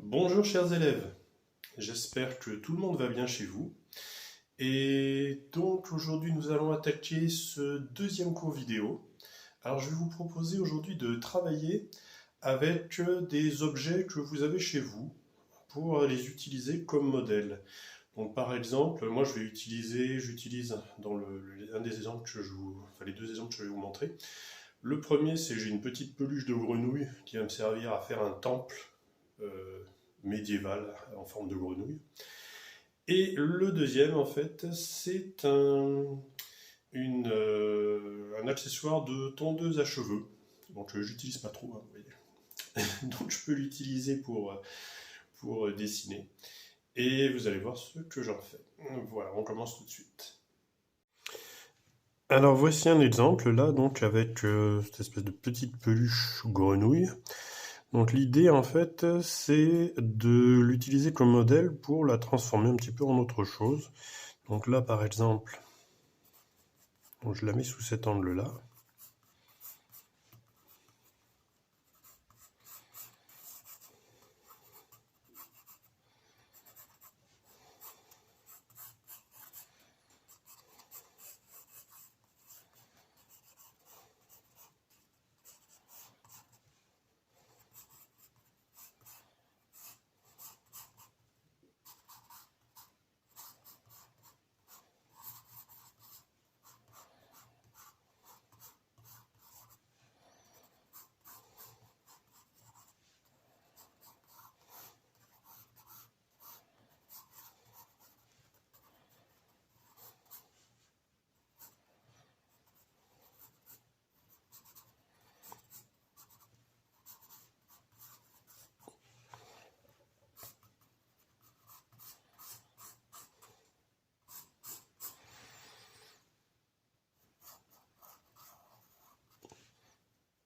Bonjour chers élèves, j'espère que tout le monde va bien chez vous. Et donc aujourd'hui nous allons attaquer ce deuxième cours vidéo. Alors je vais vous proposer aujourd'hui de travailler avec des objets que vous avez chez vous pour les utiliser comme modèle. Donc par exemple, moi j'utilise dans un des exemples que les deux exemples que je vais vous montrer. Le premier, c'est j'ai une petite peluche de grenouille qui va me servir à faire un temple euh, médiéval en forme de grenouille. Et le deuxième, en fait, c'est un accessoire de tondeuse à cheveux. Donc j'utilise pas trop, hein, vous voyez. Donc je peux l'utiliser pour dessiner. Et vous allez voir ce que j'en fais. Voilà, on commence tout de suite. Alors voici un exemple là, donc avec cette espèce de petite peluche grenouille. Donc l'idée en fait c'est de l'utiliser comme modèle pour la transformer un petit peu en autre chose. Donc là par exemple, donc je la mets sous cet angle là.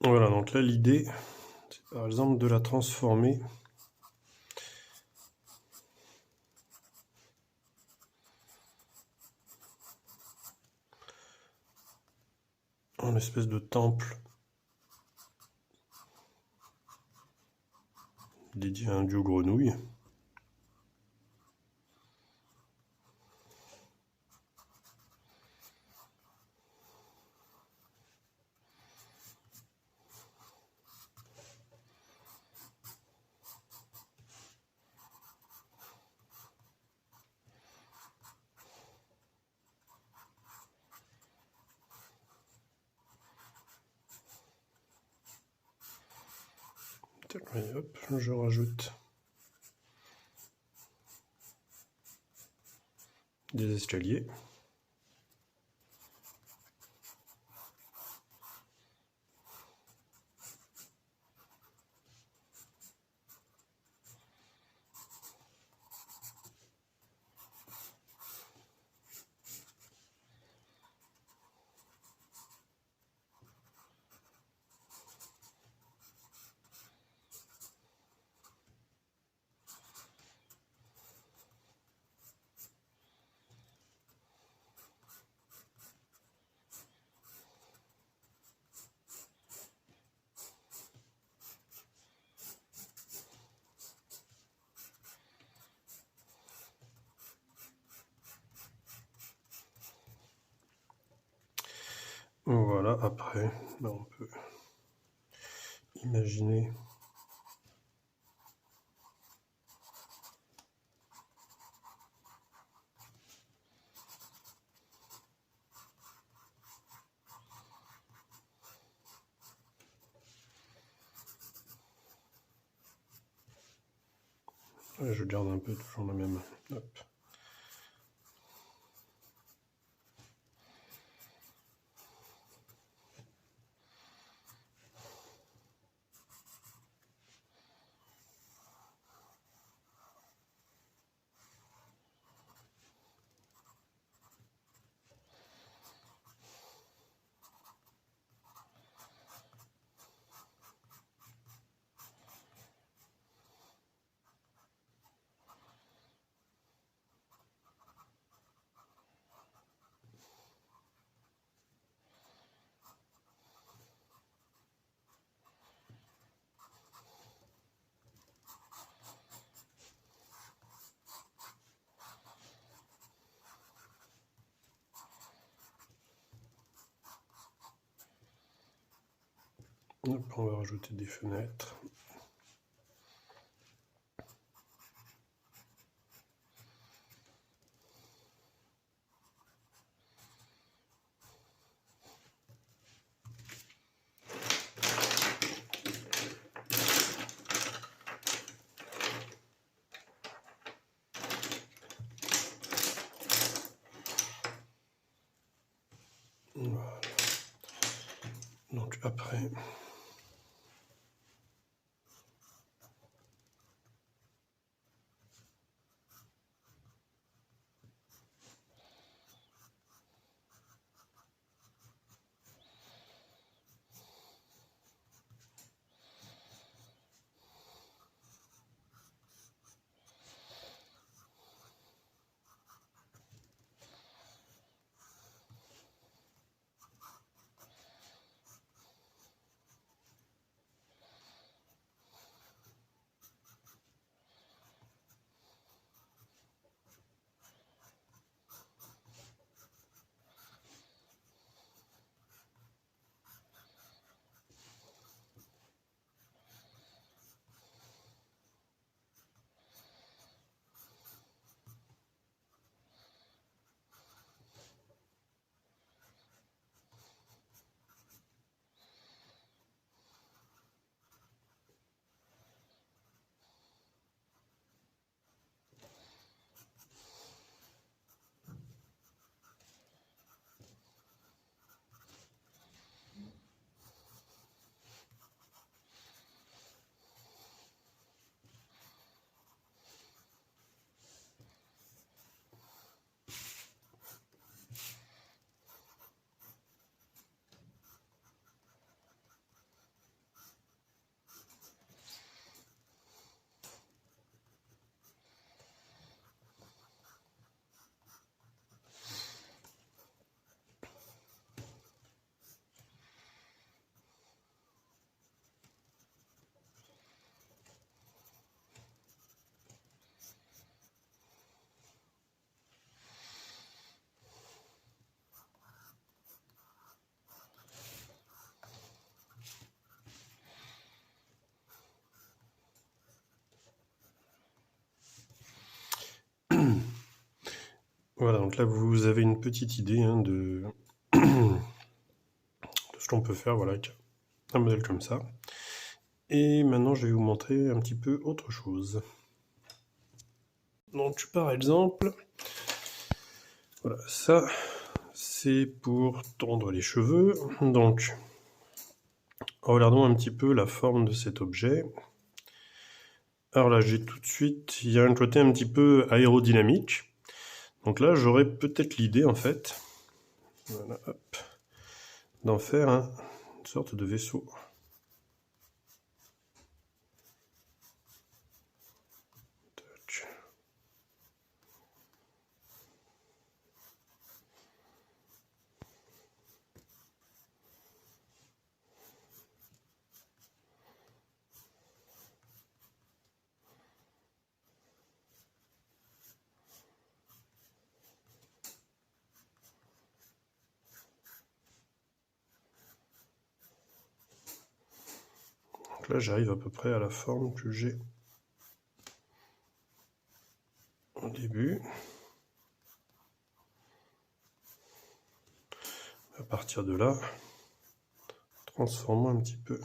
Voilà, donc là l'idée c'est par exemple de la transformer en espèce de temple dédié à un dieu grenouille. Et hop, je rajoute des escaliers. Voilà, après, là on peut imaginer je garde un peu toujours la même. Hop. Hop, on va rajouter des fenêtres. Voilà. Donc après, voilà, donc là vous avez une petite idée de ce qu'on peut faire, voilà, avec un modèle comme ça. Et maintenant je vais vous montrer un petit peu autre chose. Donc par exemple, voilà, ça c'est pour tondre les cheveux. Donc regardons un petit peu la forme de cet objet. Alors là j'ai tout de suite, il y a un côté un petit peu aérodynamique. Donc là j'aurais peut-être l'idée en fait, voilà, hop, d'en faire une sorte de vaisseau. Donc là j'arrive à peu près à la forme que j'ai au début. À partir de là, transformons un petit peu.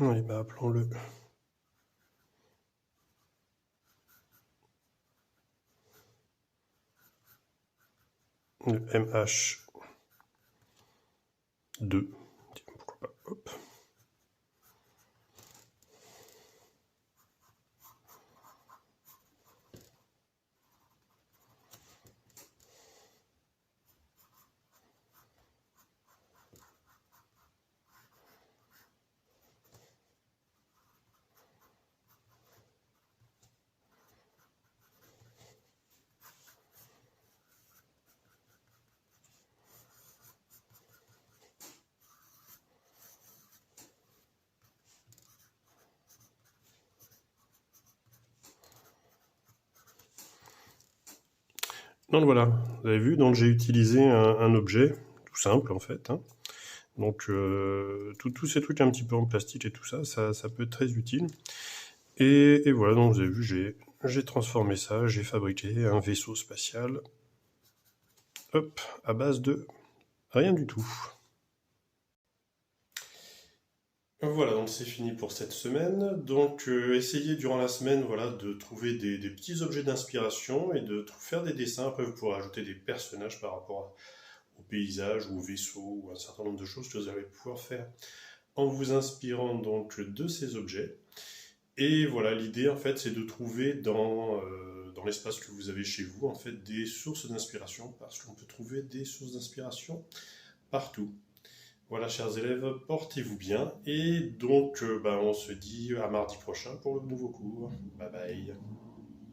Oui, bah appelons-le le MH2. Tiens, pourquoi pas, hop. Donc voilà, vous avez vu, donc j'ai utilisé un objet tout simple en fait, hein. Donc tous ces trucs un petit peu en plastique et tout ça, ça peut être très utile. Et voilà, donc vous avez vu, j'ai transformé ça, j'ai fabriqué un vaisseau spatial, hop, à base de rien du tout. Voilà, donc c'est fini pour cette semaine. Donc essayez durant la semaine, voilà, de trouver des petits objets d'inspiration et de faire des dessins. Après, vous pourrez ajouter des personnages par rapport au paysage ou au vaisseau ou un certain nombre de choses que vous allez pouvoir faire en vous inspirant donc de ces objets. Et voilà, l'idée en fait, c'est de trouver dans l'espace que vous avez chez vous en fait des sources d'inspiration parce qu'on peut trouver des sources d'inspiration partout. Voilà, chers élèves, portez-vous bien et donc on se dit à mardi prochain pour le nouveau cours. Bye bye.